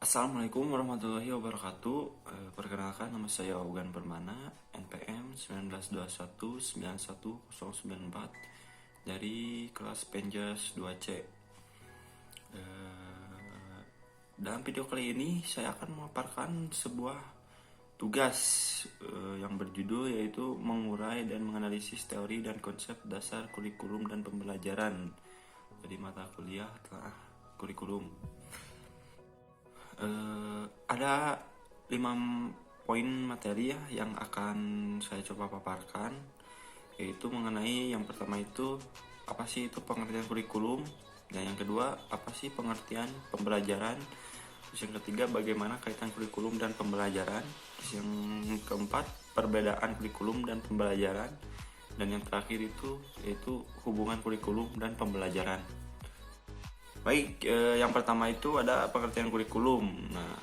Assalamualaikum warahmatullahi wabarakatuh. Perkenalkan, nama saya Ogan Permana, NPM 1921919094 dari kelas Penjas 2C. Dalam video kali ini saya akan memaparkan sebuah tugas yang berjudul yaitu mengurai dan menganalisis teori dan konsep dasar kurikulum dan pembelajaran dari mata kuliah telah kurikulum. Ada 5 poin materi yang akan saya coba paparkan, yaitu mengenai yang pertama itu apa sih itu pengertian kurikulum, dan yang kedua apa sih pengertian pembelajaran, terus yang ketiga bagaimana kaitan kurikulum dan pembelajaran, terus yang keempat perbedaan kurikulum dan pembelajaran, dan yang terakhir itu yaitu hubungan kurikulum dan pembelajaran. Baik, yang pertama itu ada pengertian kurikulum. Nah,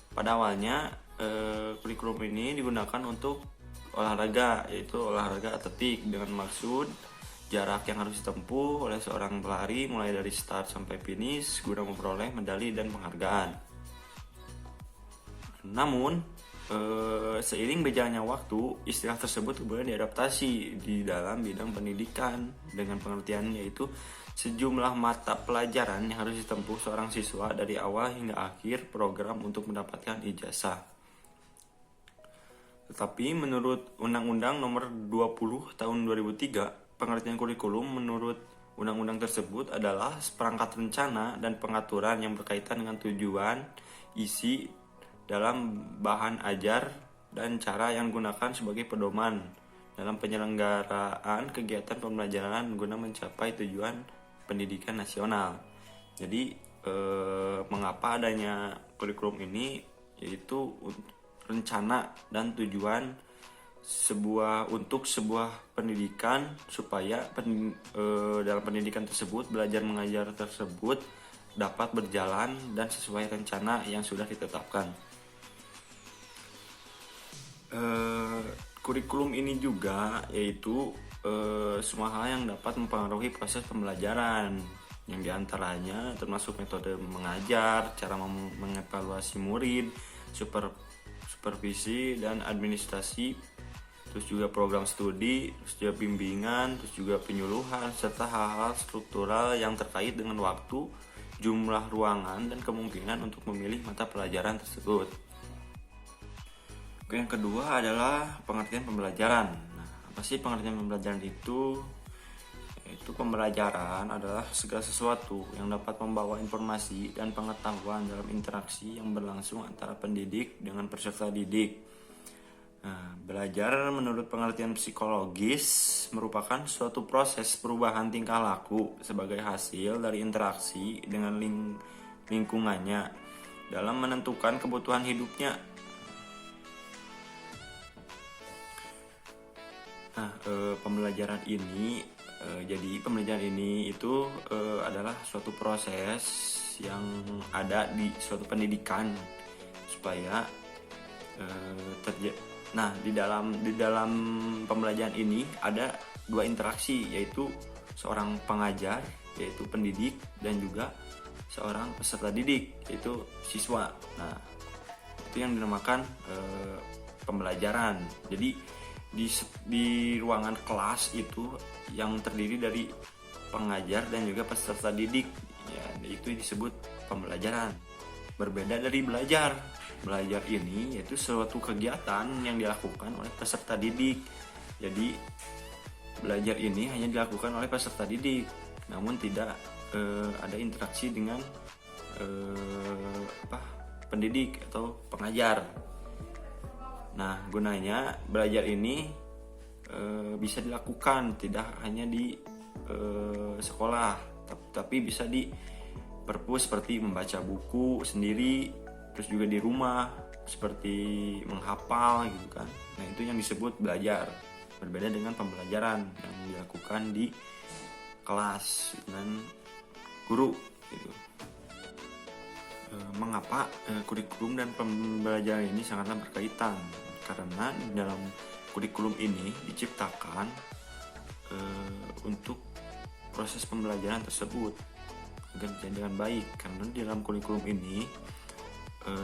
pada awalnya kurikulum ini digunakan untuk olahraga, yaitu olahraga atletik dengan maksud jarak yang harus ditempuh oleh seorang pelari mulai dari start sampai finish guna memperoleh medali dan penghargaan. Namun, seiring berjalannya waktu, istilah tersebut kemudian diadaptasi di dalam bidang pendidikan dengan pengertian yaitu sejumlah mata pelajaran yang harus ditempuh seorang siswa dari awal hingga akhir program untuk mendapatkan ijazah. Tetapi menurut Undang-Undang Nomor 20 Tahun 2003, pengertian kurikulum menurut undang-undang tersebut adalah seperangkat rencana dan pengaturan yang berkaitan dengan tujuan, isi, dalam bahan ajar, dan cara yang digunakan sebagai pedoman dalam penyelenggaraan kegiatan pembelajaran guna mencapai tujuan pendidikan nasional. Jadi mengapa adanya kurikulum ini, yaitu rencana dan tujuan untuk sebuah pendidikan supaya dalam pendidikan tersebut belajar mengajar tersebut dapat berjalan dan sesuai rencana yang sudah ditetapkan. Kurikulum ini juga yaitu semua hal yang dapat mempengaruhi proses pembelajaran, yang diantaranya termasuk metode mengajar, cara mengevaluasi murid, supervisi dan administrasi, terus juga program studi, terus juga bimbingan, terus juga penyuluhan, serta hal-hal struktural yang terkait dengan waktu, jumlah ruangan, dan kemungkinan untuk memilih mata pelajaran tersebut. Yang kedua adalah pengertian pembelajaran. Nah, apa sih pengertian pembelajaran itu? Yaitu pembelajaran adalah segala sesuatu yang dapat membawa informasi dan pengetahuan dalam interaksi yang berlangsung antara pendidik dengan peserta didik. Nah, belajar menurut pengertian psikologis merupakan suatu proses perubahan tingkah laku sebagai hasil dari interaksi dengan lingkungannya dalam menentukan kebutuhan hidupnya. Nah, pembelajaran ini itu adalah suatu proses yang ada di suatu pendidikan supaya Nah, di dalam pembelajaran ini ada 2 interaksi, yaitu seorang pengajar yaitu pendidik dan juga seorang peserta didik yaitu siswa. Nah, itu yang dinamakan pembelajaran. Jadi di ruangan kelas itu yang terdiri dari pengajar dan juga peserta didik, ya, itu disebut pembelajaran. Berbeda dari belajar ini yaitu suatu kegiatan yang dilakukan oleh peserta didik. Jadi belajar ini hanya dilakukan oleh peserta didik, namun tidak ada interaksi dengan pendidik atau pengajar. Nah, gunanya belajar ini bisa dilakukan tidak hanya di sekolah, tapi bisa di perpus seperti membaca buku sendiri, terus juga di rumah seperti menghafal gitu kan. Nah, itu yang disebut belajar. Berbeda dengan pembelajaran yang dilakukan di kelas dengan guru gitu. Mengapa kurikulum dan pembelajaran ini sangatlah berkaitan? Karena dalam kurikulum ini diciptakan untuk proses pembelajaran tersebut agar berjalan dengan baik. Karena di dalam kurikulum ini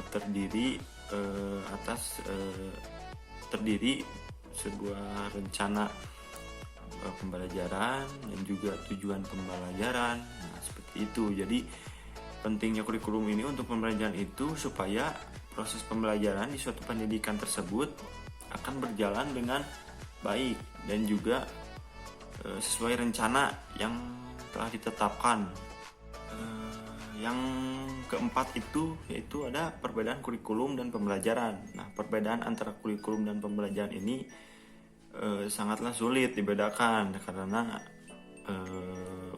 terdiri terdiri sebuah rencana pembelajaran dan juga tujuan pembelajaran. Nah, seperti itu. Jadi pentingnya kurikulum ini untuk pembelajaran itu supaya proses pembelajaran di suatu pendidikan tersebut akan berjalan dengan baik dan juga sesuai rencana yang telah ditetapkan. Yang keempat itu yaitu ada perbedaan kurikulum dan pembelajaran. Nah, perbedaan antara kurikulum dan pembelajaran ini sangatlah sulit dibedakan karena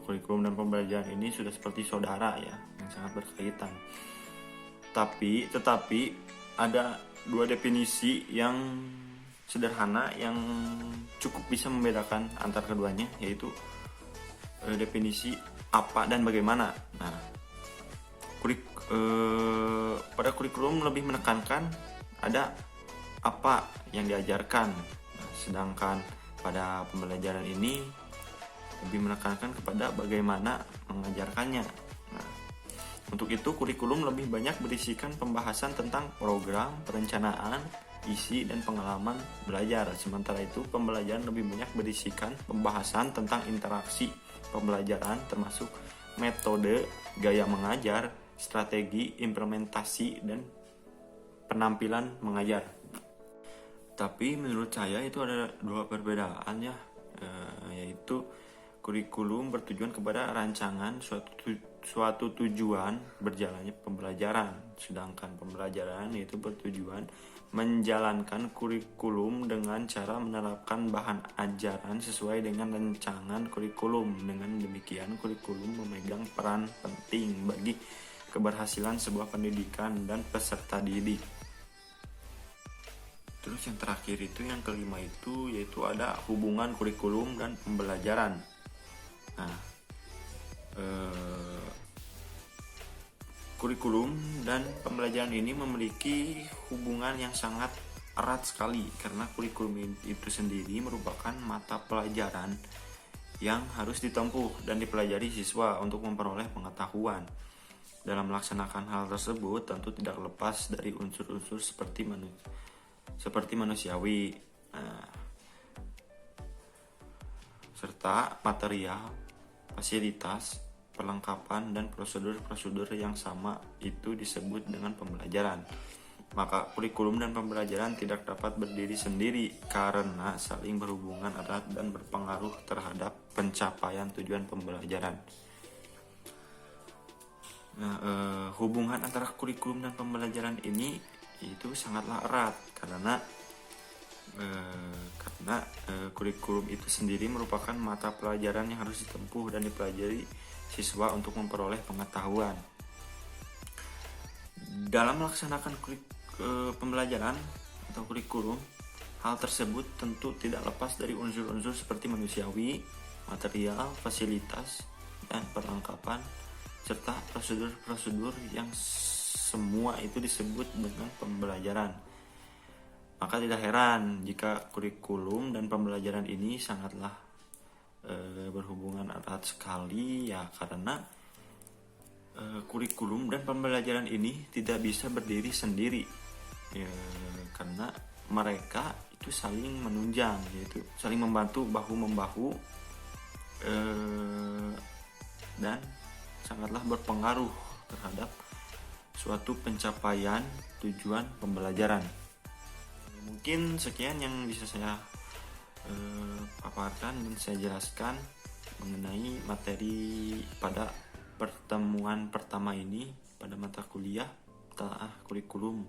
kurikulum dan pembelajaran ini sudah seperti saudara ya, yang sangat berkaitan. Tetapi ada dua definisi yang sederhana yang cukup bisa membedakan antar keduanya, yaitu definisi apa dan bagaimana. Nah, pada kurikulum lebih menekankan ada apa yang diajarkan, sedangkan pada pembelajaran ini lebih menekankan kepada bagaimana mengajarkannya. Nah, untuk itu kurikulum lebih banyak berisikan pembahasan tentang program, perencanaan, isi, dan pengalaman belajar. Sementara itu pembelajaran lebih banyak berisikan pembahasan tentang interaksi pembelajaran termasuk metode, gaya mengajar, strategi, implementasi, dan penampilan mengajar. Tapi menurut saya itu ada dua perbedaan ya, yaitu kurikulum bertujuan kepada rancangan suatu tujuan berjalannya pembelajaran, sedangkan pembelajaran itu bertujuan menjalankan kurikulum dengan cara menerapkan bahan ajaran sesuai dengan rancangan kurikulum. Dengan demikian, kurikulum memegang peran penting bagi keberhasilan sebuah pendidikan dan peserta didik. Terus yang terakhir itu, yang kelima itu, yaitu ada hubungan kurikulum dan pembelajaran. Nah, kurikulum dan pembelajaran ini memiliki hubungan yang sangat erat sekali karena kurikulum itu sendiri merupakan mata pelajaran yang harus ditempuh dan dipelajari siswa untuk memperoleh pengetahuan. Dalam melaksanakan hal tersebut tentu tidak lepas dari unsur-unsur seperti manusiawi, serta material, fasilitas, perlengkapan, dan prosedur-prosedur yang sama itu disebut dengan pembelajaran. Maka kurikulum dan pembelajaran tidak dapat berdiri sendiri karena saling berhubungan erat dan berpengaruh terhadap pencapaian tujuan pembelajaran. Nah, hubungan antara kurikulum dan pembelajaran ini itu sangatlah erat karena kurikulum itu sendiri merupakan mata pelajaran yang harus ditempuh dan dipelajari siswa untuk memperoleh pengetahuan. Dalam melaksanakan pembelajaran atau kurikulum, hal tersebut tentu tidak lepas dari unsur-unsur seperti manusiawi, material, fasilitas, dan perlengkapan, serta prosedur-prosedur yang semua itu disebut dengan pembelajaran. Maka tidak heran jika kurikulum dan pembelajaran ini sangatlah berhubungan erat sekali ya, karena kurikulum dan pembelajaran ini tidak bisa berdiri sendiri ya, karena mereka itu saling menunjang, yaitu saling membantu bahu-membahu dan sangatlah berpengaruh terhadap suatu pencapaian tujuan pembelajaran. Mungkin sekian yang bisa saya paparkan dan saya jelaskan mengenai materi pada pertemuan pertama ini pada mata kuliah telaah kurikulum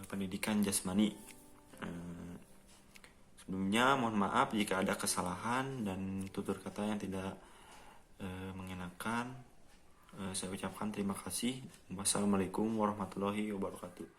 pendidikan jasmani. Sebelumnya mohon maaf jika ada kesalahan dan tutur kata yang tidak mengenakan. Saya ucapkan terima kasih. Wassalamualaikum warahmatullahi wabarakatuh.